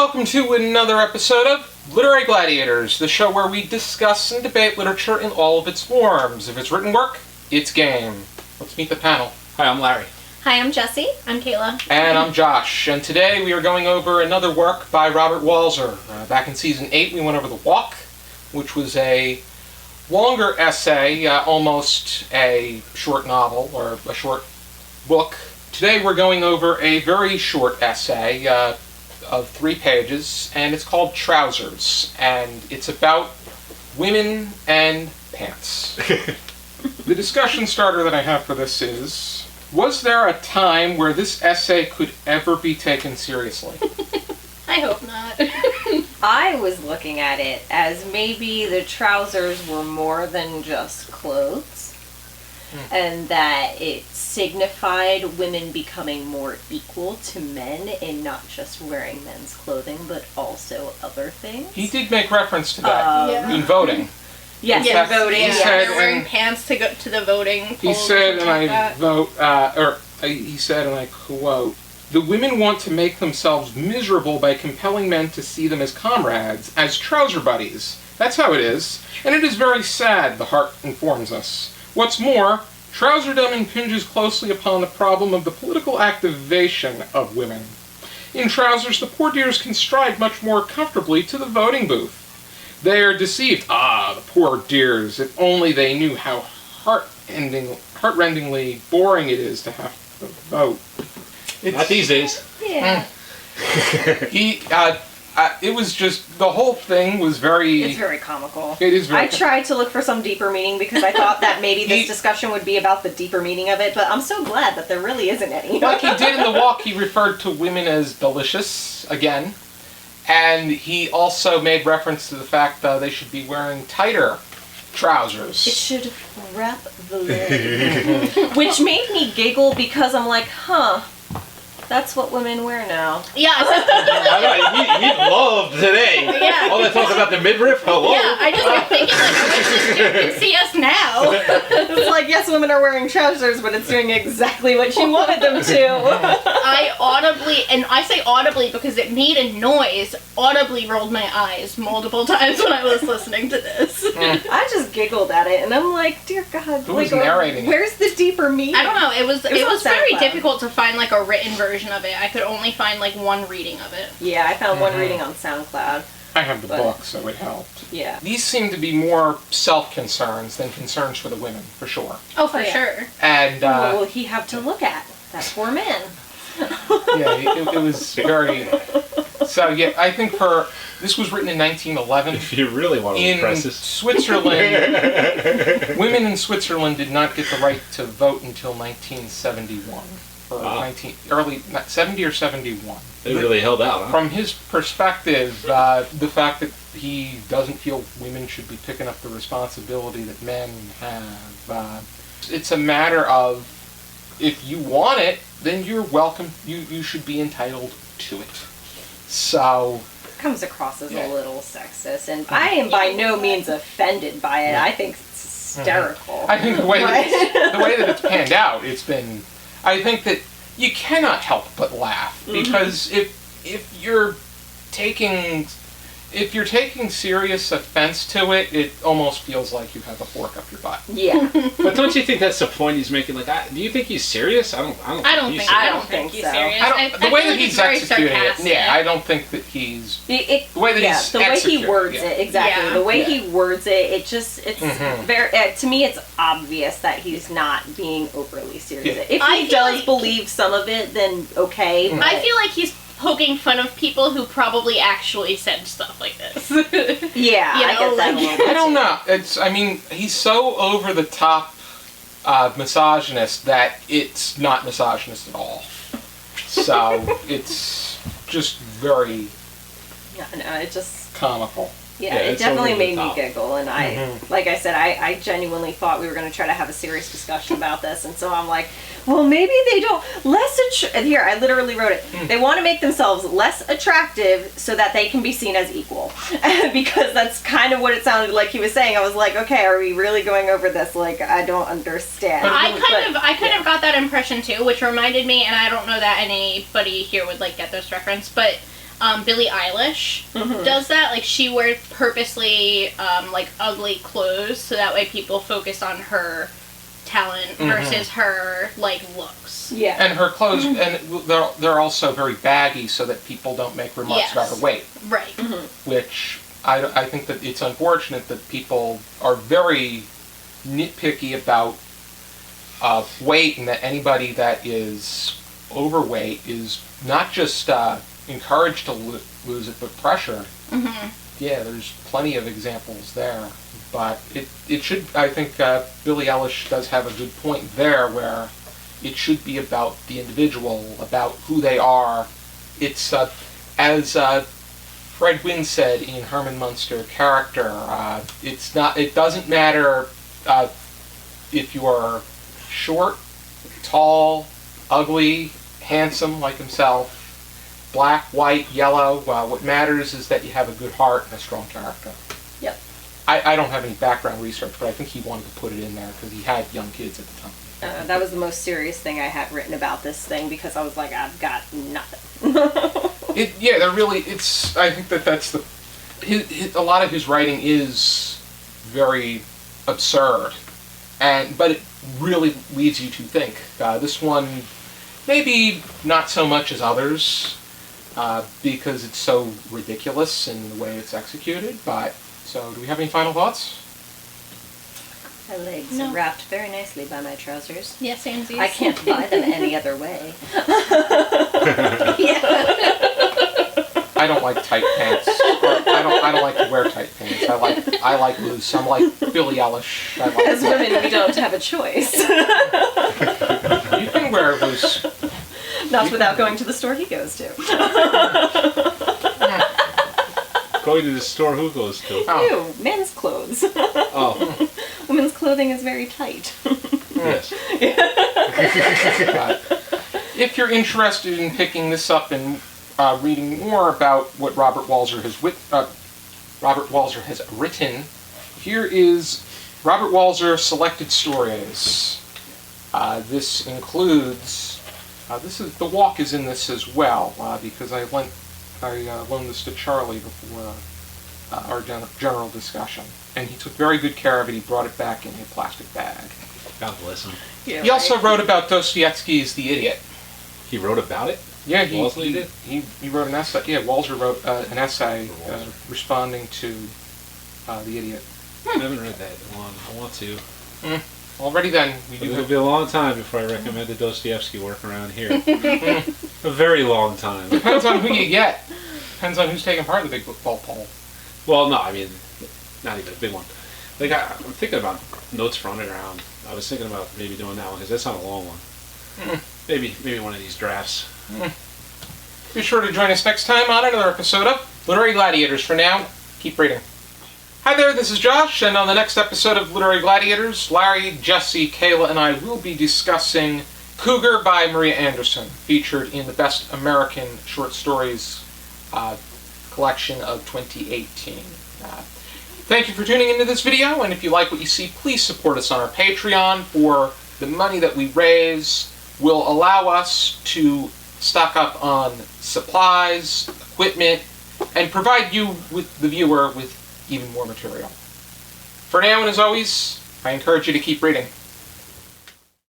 welcome to another episode of Literary Gladiators, the show where we discuss and debate literature in all of its forms. If it's written work, it's game. Let's meet the panel. Hi, I'm Larry. Hi, I'm Jesi. I'm Kaila. And I'm Josh. And today we are going over another work by Robert Walser. Back in Season 8, we went over The Walk, which was a longer essay, almost a short novel or a short book. Today we're going over a very short essay of 3 pages, and it's called Trousers, and it's about women and pants. The discussion starter that I have for this is, was there a time where this essay could ever be taken seriously? I hope not. I was looking at it as maybe the trousers were more than just clothes, and that it signified women becoming more equal to men in not just wearing men's clothing, but also other things. He did make reference to that in voting. Yes, Yeah, in voting. he said, they're wearing pants to go to the voting polls. He said, and I that. vote, he said, and I quote, "The women want to make themselves miserable by compelling men to see them as comrades, as trouser buddies. That's how it is, and it is very sad, the heart informs us. What's more, trouserdom impinges closely upon the problem of the political activation of women. In trousers, the poor dears can stride much more comfortably to the voting booth. They are deceived. Ah, the poor dears, if only they knew how heart-rendingly boring it is to have to vote." Not these days. Yeah. It was just, the whole thing was very... It's very comical. It is very... I tried to look for some deeper meaning because I thought that maybe this discussion would be about the deeper meaning of it, but I'm so glad that there really isn't any. Like he did in The Walk, he referred to women as delicious, again. And he also made reference to the fact that they should be wearing tighter trousers. It should wrap the leg. Which made me giggle because I'm like, that's what women wear now. Yeah, I know, he loved today. Yeah. All that talk about the midriff, hello. yeah. I just kept thinking, like, I wish you can see us now. It's like, yes, women are wearing trousers, but it's doing exactly what she wanted them to. I say audibly because it made a noise, audibly rolled my eyes multiple times when I was listening to this. I just giggled at it, and I'm like, dear God, Who was narrating it? where's the deeper meaning? I don't know, it was on very SoundCloud. difficult to find like a written version of it. I could only find like one reading of it. Yeah, I found one reading on SoundCloud. I have the book, so it helped. Yeah. These seem to be more self-concerns than concerns for the women, for sure. Oh, for yeah. sure. And, What will he have to look at? That's for men. it was very... So, yeah, I think this was written in 1911. If you really want to In impress us. Switzerland, women in Switzerland did not get the right to vote until 1971. Or early 70 or 71. They really held out, huh? From his perspective, the fact that he doesn't feel women should be picking up the responsibility that men have, it's a matter of, if you want it, then you're welcome. You should be entitled to it. So... Comes across as a little sexist, and I am by no means offended by it. I think it's hysterical. I think the way that it's panned out, it's been... I think that you cannot help but laugh, because if you're taking serious offense to it, it almost feels like you have a fork up your butt. Yeah. But don't you think that's the point he's making? Like, do you think he's serious? I don't think he's I don't serious. think he's so. serious. The way feel that like he's it's very executing sarcastic. it, yeah, I don't think that he's... The way executing he words it, it, exactly. Yeah. The way he words it, it's very. To me, it's obvious that he's not being overly serious. Yeah. If I he feel does like- believe some of it, then okay. But I feel like he's poking fun of people who probably actually said stuff like this. yeah, You I know, get that like- a little bit. I don't know. He's so over the top misogynist that it's not misogynist at all. So it's just very Yeah, no, it just. comical. Yeah, Yeah, it it's definitely over the made me top. giggle, and like I said, I genuinely thought we were going to try to have a serious discussion about this, and so I'm like, well, maybe they don't, and here, I literally wrote it, they want to make themselves less attractive so that they can be seen as equal, because that's kind of what it sounded like he was saying. I was like, okay, are we really going over this? Like, I don't understand. I kind of got that impression too, which reminded me, and I don't know that anybody here would like get this reference, but Billie Eilish does that. Like, she wears purposely, like, ugly clothes so that way people focus on her talent versus her, like, looks. Yeah. And her clothes, and they're also very baggy so that people don't make remarks about her weight. Right. Which I think that it's unfortunate that people are very nitpicky about weight, and that anybody that is overweight is not just encouraged to lose it, but pressured. Yeah, there's plenty of examples there. But it should, I think Billie Eilish does have a good point there, where it should be about the individual, about who they are. It's, as Fred Wynn said in Herman Munster Character, it doesn't matter if you are short, tall, ugly, handsome like himself, black, white, yellow. What matters is that you have a good heart and a strong character. Yep. I don't have any background research, but I think he wanted to put it in there because he had young kids at the time. That was the most serious thing I had written about this thing, because I was like, I've got nothing. They're really. I think that's a lot of his writing is very absurd, but it really leads you to think. This one, maybe not so much as others, because it's so ridiculous in the way it's executed. But so, do we have any final thoughts? My legs are wrapped very nicely by my trousers. Yes, Samesies. I can't buy them any other way. I don't like tight pants. I don't like to wear tight pants. I like loose. I'm like Billie Eilish. As women, we don't have a choice. You can wear loose. Not without going to the store he goes to. Going to the store, who goes to? Ew, men's clothes. Oh. Women's clothing is very tight. Yes. If you're interested in picking this up and reading more about what Robert Walser has written, here is Robert Walser Selected Stories. This includes, The Walk is in this as well, because I loaned this to Charlie before our general discussion. And he took very good care of it. He brought it back in a plastic bag. God bless him. Yeah, He also wrote about Dostoevsky's The Idiot. He wrote about it? Yeah, Walser did? He wrote an essay. Yeah, Walser wrote an essay responding to The Idiot. I haven't read that in long. I want to. Already then, It'll be a long time before I recommend a Dostoevsky work around here. A very long time. Depends on who you get. Depends on who's taking part in the big football poll. Well, no, I mean, not even a big one. Like, I'm thinking about notes for underground. I was thinking about maybe doing that one, because that's not a long one. Maybe one of these drafts. Be sure to join us next time on another episode of Literary Gladiators. For now, keep reading. Hi there, this is Josh, and on the next episode of Literary Gladiators, Larry, Jesi, Kaila, and I will be discussing Cougar by Maria Anderson, featured in the Best American Short Stories collection of 2018. Thank you for tuning into this video, and if you like what you see, please support us on our Patreon. For the money that we raise will allow us to stock up on supplies, equipment, and provide you, with the viewer, with even more material. For now, and as always, I encourage you to keep reading.